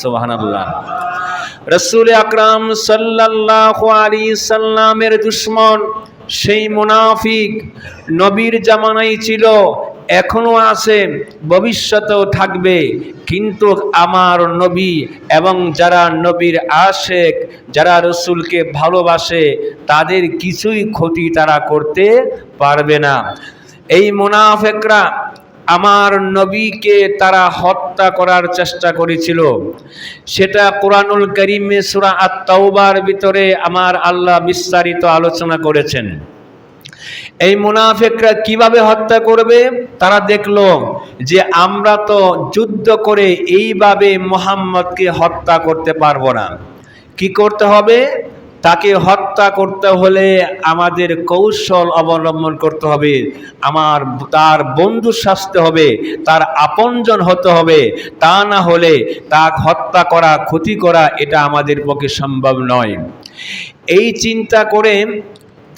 সুবহানাল্লাহ। রাসূল আকরাম সাল্লাল্লাহু আলাইহি সাল্লামের দুশমন সেই মুনাফিক নবীর জামানায় ছিল, এখনো আছে, ভবিষ্যতেও থাকবে। কিন্তু আমার নবী এবং যারা নবীর আশেক, যারা রসুলকে ভালোবাসে, তাদের কিছুই ক্ষতি তারা করতে পারবে না। এই মুনাফিকরা আমার নবীকে তারা হত্যা করার চেষ্টা করেছিল। সেটা কোরআনুল কারীমে সূরা আত-তাওবার ভিতরে আমার আল্লাহ বিস্তারিত আলোচনা করেছেন। এই মুনাফিকরা কিভাবে হত্যা করবে? তারা দেখলো যে আমরা তো যুদ্ধ করে এইভাবে মুহাম্মদকে হত্যা করতে পারবো না। কি করতে হবে? তাকে হত্যা করতে হলে আমাদের কৌশল অবলম্বন করতে হবে, তার বন্ধু সাজতে হবে, তার আপনজন হতে হবে। তা না হলে তাকে হত্যা করা, ক্ষতি করা এটা আমাদের পক্ষে সম্ভব নয়। এই চিন্তা করে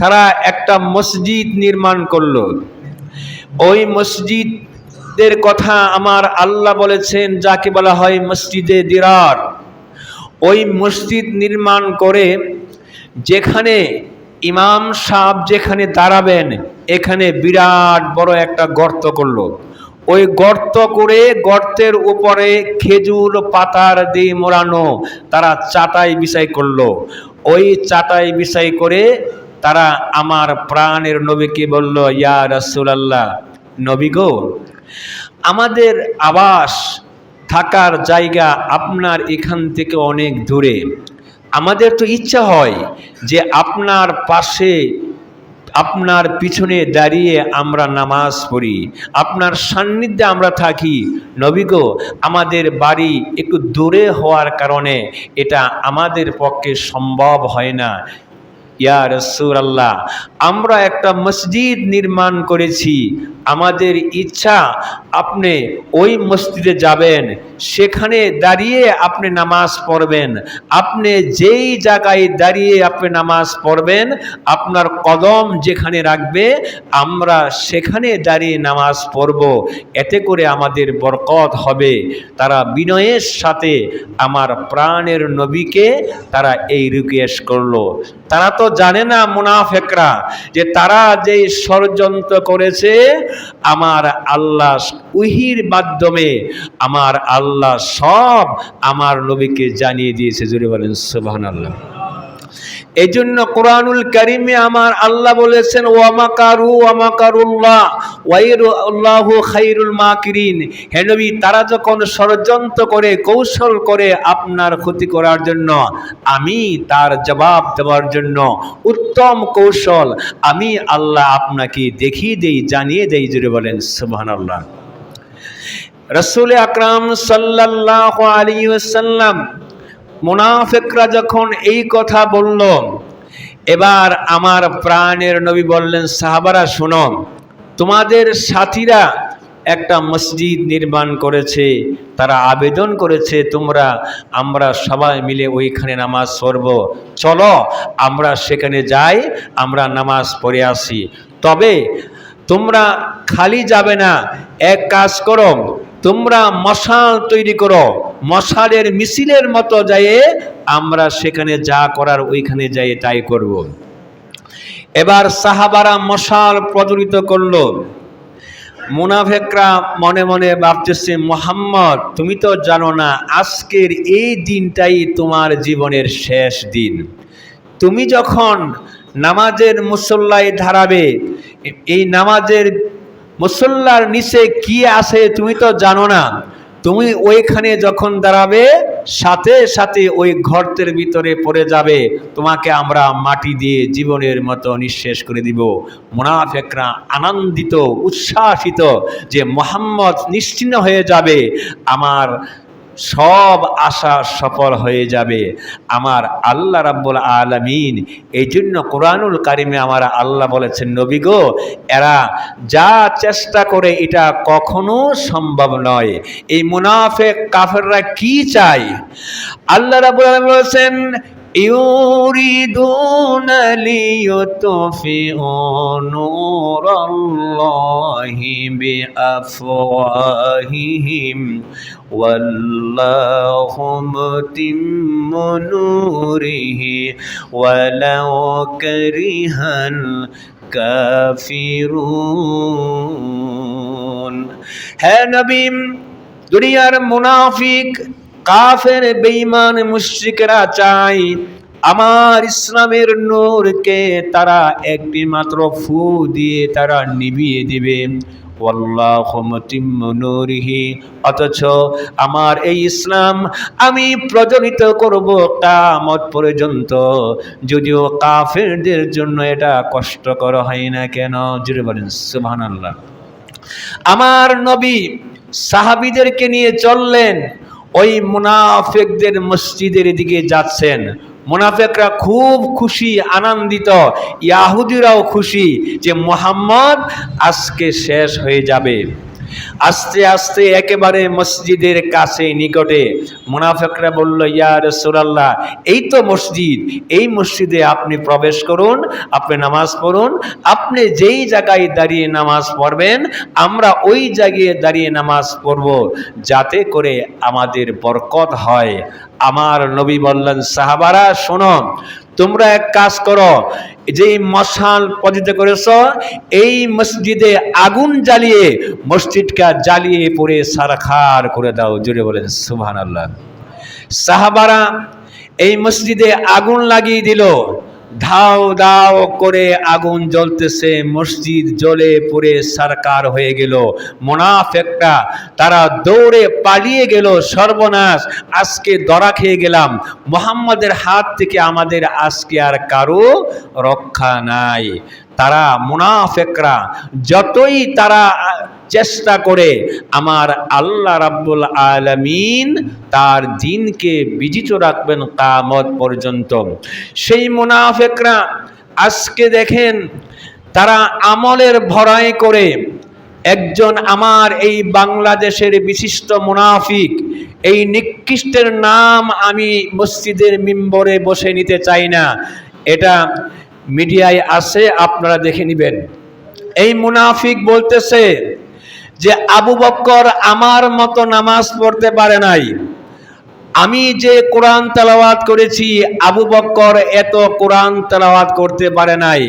তারা একটা মসজিদ নির্মাণ করলো। ওই মসজিদের কথা আমার আল্লাহ বলেছেন, যাকে বলা হয় মসজিদে দিরার। ওই মসজিদ নির্মাণ করে যেখানে ইমাম সাহেব যেখানে দাঁড়াবেন, এখানে বিরাট বড় একটা গর্ত করলো। ওই গর্ত করে গর্তের উপরে খেজুর পাতার দিয়ে মোড়ানো তারা চাটাই বিছাই করলো। ওই চাটাই বিছাই করে তারা আমার প্রাণের নবীকে বলল, ইয়া রাসূলুল্লাহ, নবী গো, আমাদের আবাস থাকার জায়গা আপনার এখান থেকে অনেক দূরে। আমাদের তো ইচ্ছা হয় যে আপনার পাশে, আপনার পিছনে দাঁড়িয়ে আমরা নামাজ পড়ি, আপনার সান্নিধ্যে আমরা থাকি। নবী গো, আমাদের বাড়ি একটু দূরে হওয়ার কারণে এটা আমাদের পক্ষে সম্ভব হয় না। ইয়া রাসূলুল্লাহ, আমরা একটা মসজিদ নির্মাণ করেছি, আমাদের ইচ্ছা আপনি ওই মসজিদে যাবেন, সেখানে দাঁড়িয়ে আপনি নামাজ পড়বেন। আপনি যেই জায়গায় দাঁড়িয়ে আপনি নামাজ পড়বেন, আপনার কদম যেখানে রাখবে আমরা সেখানে দাঁড়িয়ে নামাজ পড়ব, এতে করে আমাদের বরকত হবে। তারা বিনয়ের সাথে আমার প্রাণের নবীকে তারা এই রিকোয়েস্ট করলো। তারা তো জানে না মুনাফিকরা যে তারা যেই ষড়যন্ত্র করেছে, আমার আল্লাহ ওহীর মাধ্যমে আমার আল্লাহ সব আমার নবীকে জানিয়ে দিয়েছে। জোরে বলেন সুবহানাল্লাহ। এই জন্য কোরআনুল কারীমে আমার আল্লাহ বলেছেন, ওয়া মাকারু ওয়া মাকারুল্লাহ ওয়াইরুল্লাহু খায়রুল মাকিরিন। হে নবী, তারা যখন ষড়যন্ত্র করে, কৌশল করে আপনার ক্ষতি করার জন্য, আমি তার জবাব দেওয়ার জন্য উত্তম কৌশল আমি আল্লাহ আপনাকে দেখিয়ে দেই, জানিয়ে দেই। জোরে বলেন সুবহানাল্লাহ। রাসূল আকরাম সাল্লাল্লাহু আলাইহি ওয়াসাল্লাম মুনাফিকরা যখন এই কথা বলল, এবার আমার প্রাণের নবী বললেন, সাহাবারা শোনো, তোমাদের সাথীরা একটা মসজিদ নির্মাণ করেছে, তারা আবেদন করেছে আমরা সবাই মিলে ওইখানে নামাজ পড়ব। চলো আমরা সেখানে যাই, আমরা নামাজ পড়ে আসি। তবে তোমরা খালি যাবে না, এক কাজ করো, তোমরা মশাল তৈরি করো, মশালের মিছিলের মতো যায় আমরা সেখানে যা করার ওইখানে যাই তাই করব। এবার সাহাবারা মশাল প্রজ্বলিত করলো। মুনাফিকরা মনে মনে ভাবতেছে, মুহাম্মদ তুমি তো জানো না আজকের এই দিনটাই তোমার জীবনের শেষ দিন। তুমি যখন নামাজের মুসল্লায় দাঁড়াবে, এই নামাজের মুসল্লার নিচে কি আছে তুমি তো জানো না। তুমি ওইখানে যখন দাঁড়াবে, সাথে সাথে ওই গর্তের ভিতরে পড়ে যাবে, তোমাকে আমরা মাটি দিয়ে জীবনের মতো নিঃশেষ করে দিব। মুনাফিকরা আনন্দিত, উচ্ছ্বাসিত যে মুহাম্মদ নিশ্চিহ্ন হয়ে যাবে, আমার সব আশা সফল হয়ে যাবে। আমার আল্লাহ রাব্বুল আলামিন এই জন্য কোরআনুল কারীমে আমার আল্লাহ বলেছেন, নবী গো, এরা যা চেষ্টা করে এটা কখনো সম্ভব নয়। এই মুনাফিক কাফেররা কি চায়? আল্লাহ রাব্বুল আলামিন বলেছেন, ইউরিদুনা লিইউতফিউ নূরাল্লাহি বিআফওয়াহিহিম ওয়াল্লাহু মুতিম্মু নূরিহি ওয়ালাউ কারিহাল কাফিরুন। হে নবী, দুনিয়ার মুনাফিক, কাফের, বেঈমান, মুশরিকরা চায় আমার ইসলামের নূরকে তারা একটি মাত্র ফু দিয়ে তারা নিভিয়ে দিবে। ওয়াল্লাহু মুতিম্মু নূরিহি, অথচ আমার এই ইসলাম আমি প্রজ্বলিত করব কিয়ামত পর্যন্ত। যদিও কাফেরদের জন্য এটা কষ্টকর হয় না কেন? জুড়ে বলেন সুবহানাল্লাহ। আমার নবী সাহাবীদেরকে নিয়ে চললেন, ওই মুনাফিকদের মসজিদের দিকে যাচ্ছেন। মুনাফিকরা খুব খুশি, আনন্দিত, ইহুদিরাও খুশি যে মুহাম্মদ আজকে শেষ হয়ে যাবে। আস্তে আস্তে একেবারে মসজিদের কাছে নিকটে মুনাফিকরা বলল, ইয়া রাসূলুল্লাহ, এই তো মসজিদ, এই মসজিদে আপনি প্রবেশ করুন, আপনি নামাজ পড়ুন, আপনি যেই জায়গায় দাঁড়িয়ে নামাজ পড়বেন আমরা ওই জায়গায় দাঁড়িয়ে নামাজ পড়ব, যাতে করে আমাদের বরকত হয়। আমার নবী বললেন, সাহাবারা শোনো, তোমরা এক কাজ করো, যেই মশাল পতিত করেছ এই মসজিদে আগুন জ্বালিয়ে মসজিদকে জ্বালিয়ে পড়ে সারখার করে দাও। জুড়ে বলেন সুবহানাল্লাহ। সাহাবারা এই মসজিদে আগুন লাগিয়ে দিল। ধাও দাও করে আগুন জ্বলতেছে, মসজিদ জ্বলে পুড়ে সারকার হয়ে গেল। মুনাফিকরা তারা দৌড়ে পালিয়ে গেল, সর্বনাশ, আজকে ধরা খেয়ে গেলাম, মুহাম্মাদের হাত থেকে আমাদের আজকে আর কারো রক্ষা নাই। তারা মুনাফিকরা যতই তারা চেষ্টা করে আমার আল্লাহ রাব্বুল আলামিন তার দিনকে বিজিত রাখবেন কিয়ামত পর্যন্ত। সেই মুনাফিকরা আজকে দেখেন তারা আমলের ভরাই করে, একজন আমার এই বাংলাদেশের বিশিষ্ট মুনাফিক, এই নিকৃষ্টের নাম আমি মসজিদের মিম্বরে বসে নিতে চাই না, এটা মিডিয়ায় আছে, আপনারা দেখে নেবেন। এই মুনাফিক বলতেছে যে আবু বকর আমার মতো নামাজ পড়তে পারে নাই, আমি যে কোরআন তেলাওয়াত করেছি আবু বকর এত কোরআন তেলাওয়াত করতে পারে নাই।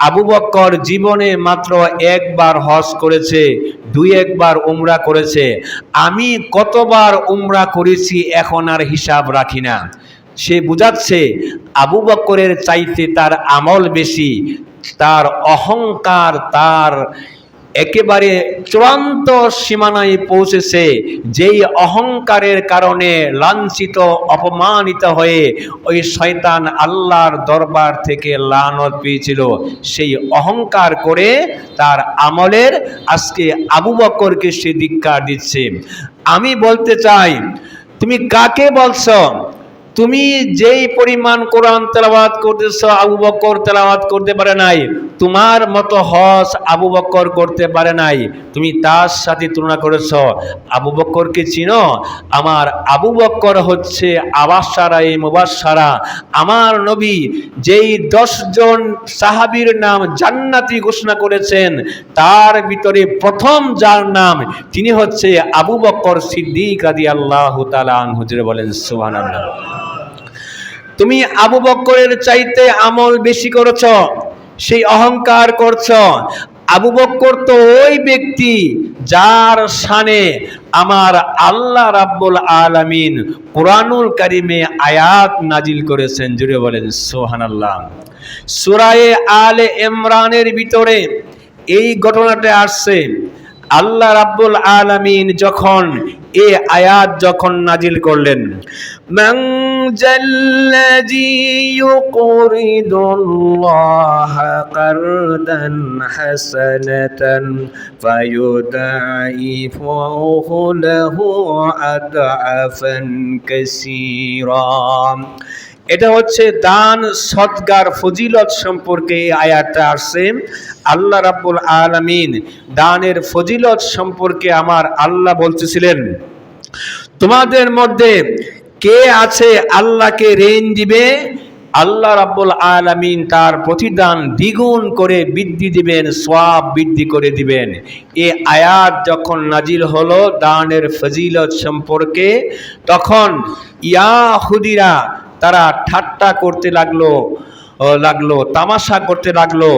আবু বকর জীবনে মাত্র একবার হজ করেছে, দুই একবার উমরা করেছে, আমি কতবার উমরা করেছি এখন আর হিসাব রাখি না। সে বুঝাচ্ছে আবু বকরের চাইতে তার আমল বেশি, তার অহংকার তার একেবারে চূড়ান্ত সীমানায় পৌঁছেছে। যেই অহংকারের কারণে লাঞ্ছিত অপমানিত হয়ে ওই শয়তান আল্লাহর দরবার থেকে লানত পেয়েছিল, সেই অহংকার করে তার আমলের আজকে আবু বকরকে সে ধিক্কার দিচ্ছে। আমি বলতে চাই, তুমি কাকে বলছো? তুমি যেই পরিমাণ কোরআন তেলাওয়াত করতেছো আবু বকর তেলাওয়াত করতে পারে নাই, তোমার মতো হজ আবু বকর করতে পারে নাই, তুমি তার সাথে তুলনা করেছো। আবু বকরকে চিনো? আমার আবু বকর হচ্ছে আবাসারায়ে মুবাশশারা। আমার নবী যেই 10 জন সাহাবীর নাম জান্নাতি ঘোষণা করেছেন তার ভিতরে প্রথম যার নাম তিনি হচ্ছে আবু বকর সিদ্দিক রাদিয়াল্লাহু তাআলা আনহু। বলেন সুবহানাল্লাহ। তুমি আবু বকরের চাইতে আমল বেশি করেছ, সেই অহংকার করছ। আবু বকর তো ওই ব্যক্তি যার শানে আমার আল্লাহ রাব্বুল আলামিন কুরআনুল কারীমে আয়াত নাজিল করেছেন। জুড়ে বলেন সুবহানাল্লাহ। সূরা আলে ইমরানের ভিতরে এই ঘটনাটা আসছে। আল্লাহ রাব্বুল আলামিন যখন এই আয়াত যখন নাজিল করলেন, মান জাল্লাযী ইউকরিদুল্লাহা কারদান হাসানাতান ফায়ুদাইফুহু লাহু আদআফান কাসীরা। এটা হচ্ছে দান সদকার ফজিলত সম্পর্কে এই আয়াতটা আসছে। আল্লাহ রাব্বুল আলামিন দানের ফজিলত সম্পর্কে আমার আল্লাহ বলতেছিলেন, তোমাদের মধ্যে কে আছে আল্লাহকে ঋণ দিবে আল্লাহ রাব্বুল আলামিন তার প্রতিদান দ্বিগুণ করে বৃদ্ধি দিবেন, সওয়াব বৃদ্ধি করে দিবেন। এই আয়াত যখন নাজিল হলো দানের ফজিলত সম্পর্কে, তখন ইয়াহুদিরা তারা ঠাট্টা করতে লাগলো, তামাশা করতে লাগলো।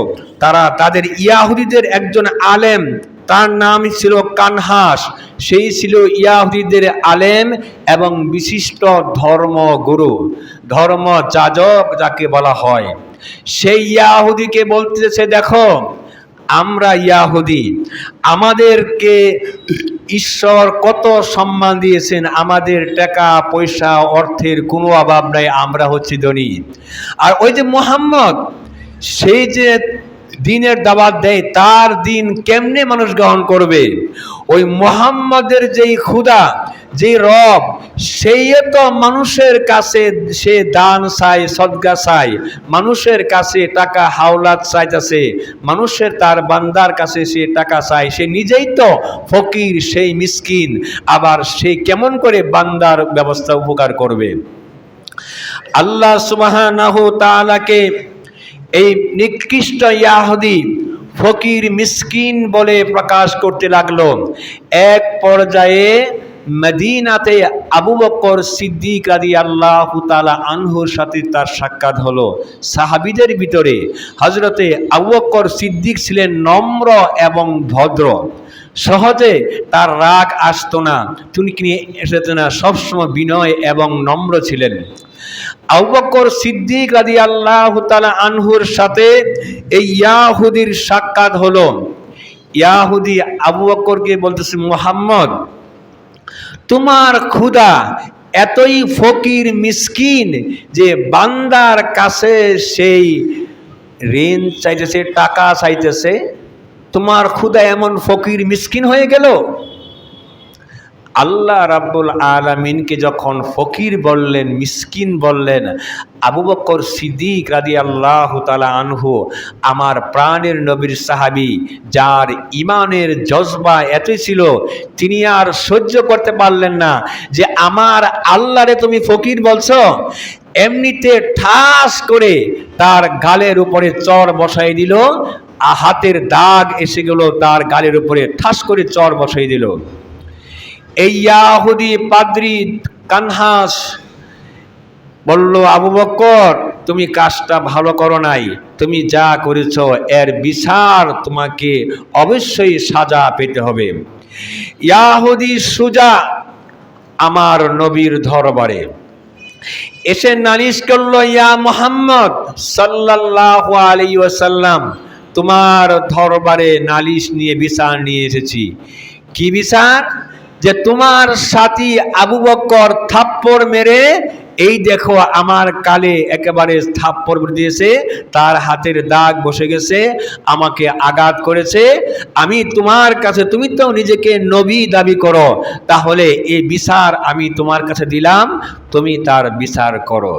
তারা তাদের ইয়াহুদিদের একজন আলেম, তার নাম ছিল কানহাস, সেই ছিল ইয়াহুদিদের আলেম এবং বিশিষ্ট ধর্মগুরু, ধর্মযাজক যাকে বলা হয়। সেই ইয়াহুদিকে বলতেছে, দেখো আমরা ইয়াহুদি, আমাদেরকে ঈশ্বর কত সম্মান দিয়েছেন, আমাদের টাকা পয়সা অর্থের কোনো অভাব নাই, আমরা হচ্ছি ধনী। আর ওই যে মুহাম্মদ, সেই যে দিনের দাওয়াত দেয়, তার দিন কেমনে মানুষ গ্রহণ করবে? ওই মুহাম্মদের যেই খুদা, যেই রব, সেই তো মানুষের কাছে সে দান চায়, সদকা চায়, মানুষের কাছে টাকা হাওলাত চাইতেছে, মানুষের তার বান্দার কাছে সে টাকা চায়। সে নিজেই তো ফকির, সেই মিসকিন, আবার সে কেমন করে বান্দার ব্যবস্থা উপকার করবে? আল্লাহ সুবহানাহু তাআলাকে এই নিকৃষ্ট ইয়াহুদি ফকির মিসকিন বলে প্রকাশ করতে লাগলো। এক পর্যায়ে মদিনাতে আবু বকর সিদ্দিক রাদিয়াল্লাহু তাআলা আনহুর সাথে তার সাক্ষাৎ হলো। সাহাবীদের ভিতরে হযরতে আবু বকর সিদ্দিক ছিলেন নম্র এবং ভদ্র, সহজে তার রাগ আসতো না, তিনি এসেছে না, সবসময় বিনয় এবং নম্র ছিলেন। আবু বকর সিদ্দিক রাদিয়াল্লাহু তাআলা আনহুর সাথে এই ইয়াহুদির সাক্ষাৎ হলো। ইয়াহুদি আবু বকরকে বলতেছে, মুহাম্মদ, তোমার খুদা এতই ফকির মিসকিন যে বান্দার কাছে সেই ঋণ চাইতেছে, টাকা চাইতেছে, তোমার খুদা এমন ফকির মিসকিন হয়ে গেল? আল্লাহ রাব্বুল আলামিনকে যখন ফকির বললেন, মিসকিন বললেন, আবু বকর সিদ্দিক রাদিয়াল্লাহু তাআলা আনহু, আমার প্রাণের নবীর সাহাবী, যার ইমানের জজবা এতই ছিল, তিনি আর সহ্য করতে পারলেন না যে আমার আল্লাহরে তুমি ফকির বলছো। এমনিতে ঠাস করে তার গালের উপরে চর বসাই দিল, হাতের দাগ এসে গেল, তার গালের উপরে ঠাস করে চর বসাই দিল। এই ইয়াহুদি পাদ্রী কানহাস বলল, আবু বকর, তুমি কাজটা ভালো করো নাই, তুমি যা করেছ এর বিচার তোমাকে অবশ্যই সাজা পেতে হবে। ইয়াহুদি সুজা আমার নবীর দরবারে এসে নালিশ করলো, ইয়া মুহাম্মদ সাল্লাল্লাহু আলাইহি ওয়াসাল্লাম, তোমার দরবারে নালিশ নিয়ে বিচার নিয়ে এসেছি। কি বিচার? যে তোমার সাথী আবু বকর থাপ্পড় মেরে, এই দেখো আমার কালে একেবারে থাপ্পড় দিয়েছে, তার হাতের দাগ বসে গেছে, আমাকে আঘাত করেছে। আমি তোমার কাছে, তুমি তো নিজেকে নবী দাবি করো, তাহলে এই বিচার আমি তোমার কাছে দিলাম, তুমি তার বিচার করো।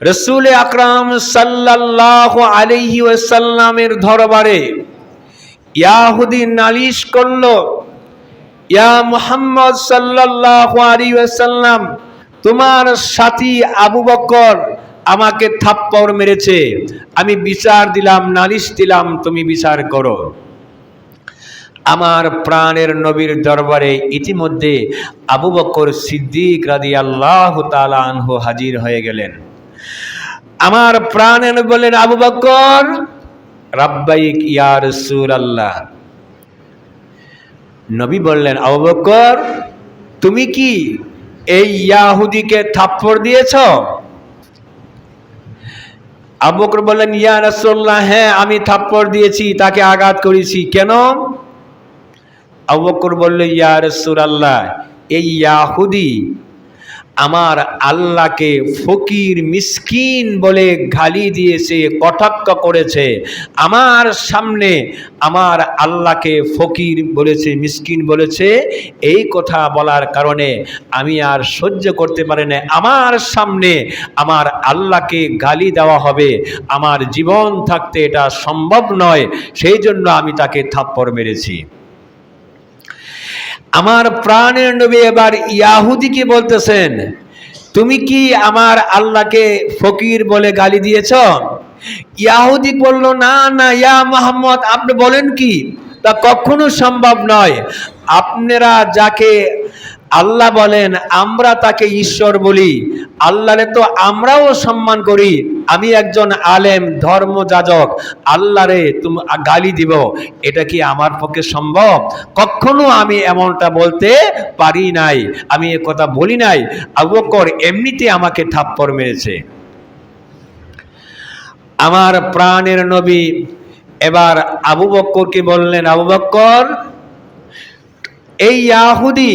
রাসূল আকরাম সাল্লাল্লাহু আলাইহি ওয়াসাল্লামের দরবারে ইয়াহুদি নালিশ করলো, ইয়া মুহাম্মদ সাল্লাল্লাহু আলাইহি ওয়াসাল্লাম, তোমার সাথী আবু বকর আমাকে থাপ্পড় মেরেছে, আমি বিচার দিলাম, নালিশ দিলাম, তুমি বিচার করো। আমার প্রাণের নবীর দরবারে ইতিমধ্যে আবু বকর সিদ্দিক রাদিয়াল্লাহু তাআলা আনহু হাজির হয়ে গেলেন। আমার প্রাণের নবী বললেন, আবু বকর, রাব্বাইক ইয়া রাসূলুল্লাহ। নবী বললেন, আবু বকর, তুমি কি এই ইয়াহুদিকে থাপ্পড় দিয়েছ? আবু বকর বললেন, ইয়া রাসূলুল্লাহ, হ্যাঁ আমি থাপ্পড় দিয়েছি, তাকে আঘাত করেছি। কেন? আবু বকর বলল, ইয়া রাসূলুল্লাহ, এই ইয়াহুদি আমার আল্লাহকে ফকির মিসকিন বলে গালি দিয়েছে, কটাক্ষ করেছে। আমার সামনে আমার আল্লাহকে ফকির বলেছে, মিসকিন বলেছে। এই কথা বলার কারণে আমি আর সহ্য করতে পারি না, আমার সামনে আমার আল্লাহকে গালি দেওয়া হবে, আমার জীবন থাকতে এটা সম্ভব নয়, সেই জন্য আমি তাকে থাপ্পড় মেরেছি। আমার প্রাণের নবী এবার ইয়াহুদিকে বলতেছেন, তুমি কি আমার আল্লাহকে ফকির বলে গালি দিয়েছ? ইয়াহুদি বলল, না না ইয়া মুহাম্মদ, আপনি বলেন কি? তা কখনো সম্ভব নয়। আপনারা যাকে আল্লাহ বলেন আমরা তাকে ঈশ্বর বলি, আল্লাহরে তো আমরাও সম্মান করি। আমি একজন আলেম ধর্মযাজক, আল্লাহরে তুমি গালি দিব, এটা কি আমার পক্ষে সম্ভব? কখনো আমি এমনটা বলতে পারি নাই, আমি এ কথা বলি নাই। আবু বকর এমনিতে আমাকে থাপ্পড় মেরেছে। আমার প্রাণের নবী এবার আবু বকরকে বললেন, আবু বকর, এই ইয়াহুদি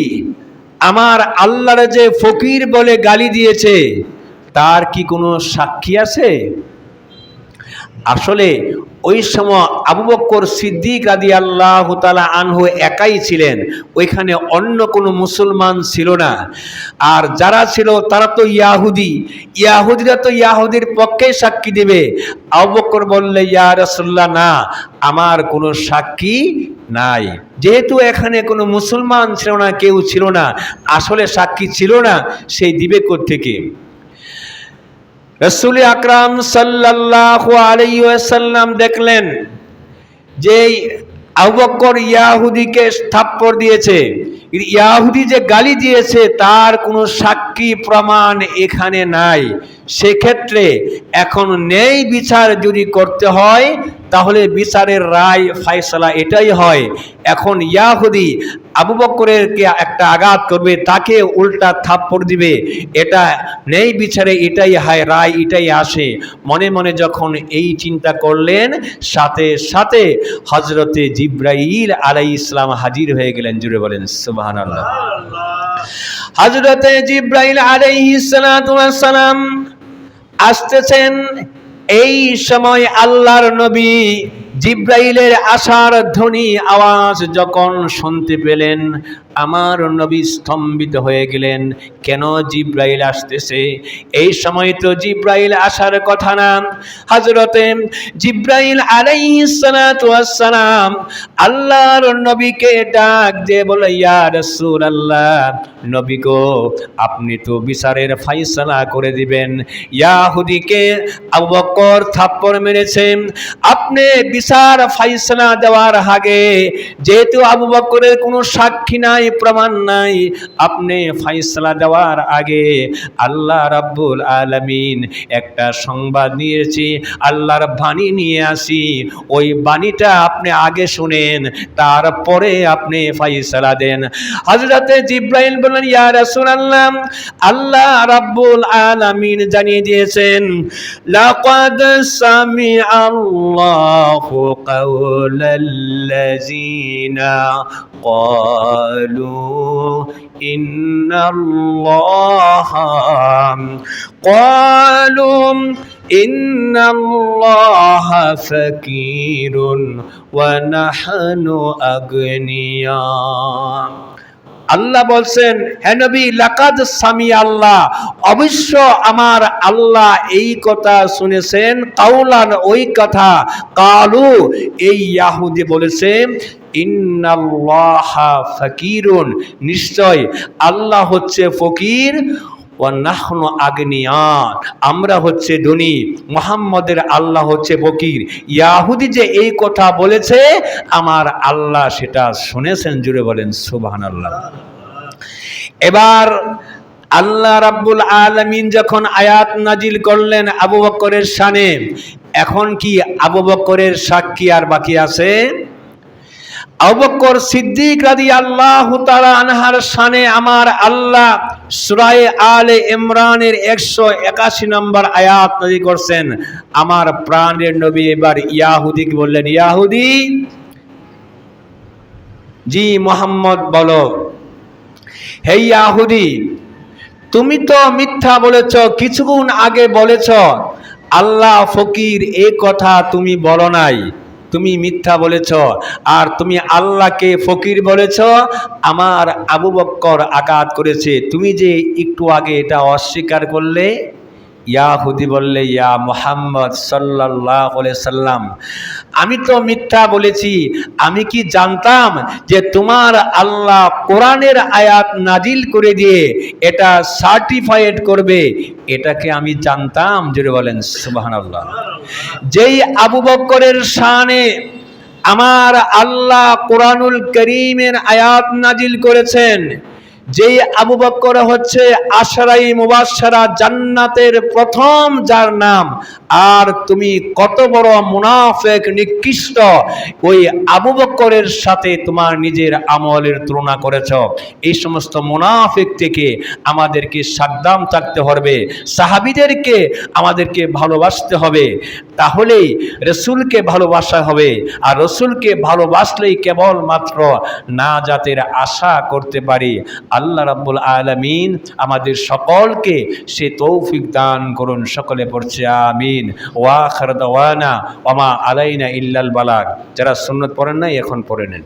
আমার আল্লাহর যে ফকির বলে গালি দিয়েছে তার কি কোনো সাক্ষী আছে? আসলে ওই সময় আবু বকর সিদ্দিক রাদিয়াল্লাহু তাআলা আনহু একাই ছিলেন, ওইখানে অন্য কোনো মুসলমান ছিল না। আর যারা ছিল তারা তো ইয়াহুদিরা তো ইয়াহুদির পক্ষে সাক্ষী দিবে। আবু বকর বললে, ইয়া রাসূলুল্লাহ, না, আমার কোনো সাক্ষী নাই। যেহেতু এখানে কোনো মুসলমান ছিল না, কেউ ছিল না, আসলে সাক্ষী ছিল না, সেই দিবে কোত্থেকে? রাসূল আকরাম সাল্লাল্লাহু আলাইহি ওয়াসাল্লাম দেখলেন যে আবু বকর ইয়াহুদিকে থাপ্পড় দিয়েছে, ইয়াহুদি যে গালি দিয়েছে তার কোনো সাক্ষী প্রমাণ এখানে নাই। সেক্ষেত্রে এখন ন্যায় বিচার যদি করতে হয় তাহলে বিচারের রায় ফয়সালা এটাই হয়। এখন ইয়াহুদি আবু বকরেরকে একটা আঘাত করবে, তাকে উল্টা থাপ্পড় দিবে, এটা ন্যায় বিচারে এটাই হয়, রায় এটাই আসে। মনে মনে যখন এই চিন্তা করলেন, সাথে সাথে হযরতে জিবরাইল আলাইহিস সালাম হাজির হয়ে গেলেন। জুড়ে বলেন সুবহানাল্লাহ। হযরতে জিবরাইল আলাইহিস সালাম আসতেছেন। এই সময় আল্লাহর নবী জিবরাইলের আসার ধ্বনি আওয়াজ যখন শুনতে পেলেন, আমার নবী স্তম্ভিত হয়ে গেলেন। কেন জিবরাইল আসতেছে? এই সময় তো জিবরাইল আসার কথা না। হযরতে জিবরাইল আলাইহিস সালাতু ওয়াস সালাম আল্লাহর নবীকে ডাক দিয়ে বলে, ইয়া রাসূলুল্লাহ, নবী গো, আপনি তো বিচারের ফয়সালা করে দিবেন। ইয়াহুদিকে আবু বকর থাপ্পড় মেরেছে, আপনি বিচার ফয়সালা দেওয়ার আগে, যেহেতু আবু বকরের কোনো সাক্ষী নাই, প্রমাণ নাই, আপনি ফয়সালা দেওয়ার আগে আল্লাহ রাব্বুল আলামিন একটা সংবাদ নিয়েছি, আল্লাহর বাণী নিয়ে আসি, ওই বাণীটা আপনি আগে শুনেন, তারপরে আপনি ফয়সালা দেন। হযরতে জিবরাইল বললেন, ইয়া রাসূলুল্লাহ, আল্লাহ রাব্বুল আলামিন জানিয়ে দিয়েছেন, লাকাদ সামিআল্লাহু কাওলাল্লাযিনা ক্বালু ইন্নাল্লাহা ফাকীরুন ওয়া নাহনু আগনিয়া। আল্লাহ বলছেন, হে নবী, লাকাদ সামিআল্লাহ, অবশ্য আমার আল্লাহ এই কথা শুনেছেন, কাউলান, ওই কথা, কালু, এই ইয়াহুদি বলেছে, ইন্নাল্লাহা ফাকীরুন, নিশ্চয় আল্লাহ হচ্ছে ফকির, ওয়া নাহনু আগনিয়া, আমরা হচ্ছে ধনী, মুহাম্মদের আল্লাহ হচ্ছে ফকির। ইয়াহুদি যে এই কথা বলেছে আমার আল্লাহ সেটা শুনেছেন। জুড়ে বলেন সুবহানাল্লাহ। এবার আল্লাহ রাব্বুল আলামিন যখন আয়াত নাজিল করলেন আবু বকরের শানে, এখন কি আবু বকরের সাক্ষী আর বাকি আছে? আবু বকর সিদ্দিক রাদিয়াল্লাহু তাআলা আনহার শানে আমার আল্লাহ সূরা আলে ইমরানের 181 নম্বর আয়াত নাযিল করছেন। আমার প্রাণের নবী এবার ইয়াহুদিকে বললেন, ইয়াহুদি, জি মুহাম্মদ বলো। হে ইয়াহুদি, তুমি তো মিথ্যা বলেছ, কিছুক্ষণ আগে বলেছ আল্লাহ ফকির, এই কথা তুমি বলো নাই, তুমি মিথ্যা বলেছ। আর তুমি আল্লাহকে ফকির বলেছ, আমার আবু বকর আঘাত করেছে, তুমি যে একটু আগে এটা অস্বীকার করলে। ইয়াহুদি বললে, ইয়া মুহাম্মদ সাল্লাল্লাহু আলাইহি সাল্লাম, আমি তো মিথ্যা বলেছি, আমি কি জানতাম যে তোমার আল্লাহ কোরআনের আয়াত নাজিল করে দিয়ে এটা সার্টিফাইড করবে, এটাকে আমি জানতাম? জোরে বলেন সুবহানাল্লাহ। যেই আবু বকরের শানে আমার আল্লাহ কোরআনুল করিমের আয়াত নাজিল করেছেন, যেই আবু বকর হচ্ছে আশরাই মুবাশশারা জান্নাতের প্রথম যার নাম, আর তুমি কত বড় মুনাফিক নিকৃষ্ট ওই আবু বকরের সাথে তোমার নিজের আমলের তুলনা করেছ। এই সমস্ত মুনাফিক থেকে আমাদেরকে সাবধান থাকতে হবে, সাহাবীদেরকে আমাদেরকে ভালোবাসতে হবে, তাহলেই রসুলকে ভালোবাসা হবে। আর রসুলকে ভালোবাসলেই কেবলমাত্র নাজাতের আশা করতে পারি। আল্লাহ রাব্বুল আলামিন আমাদের সকলকে সে তৌফিক দান করুন। সকলে পড়ছে আমিন। ওয়া আখির দাওয়ানা ওয়া মা আলাইনা ইল্লাল বালাগ। যারা সুন্নত পড়েন নাই এখন পড়ে নেন।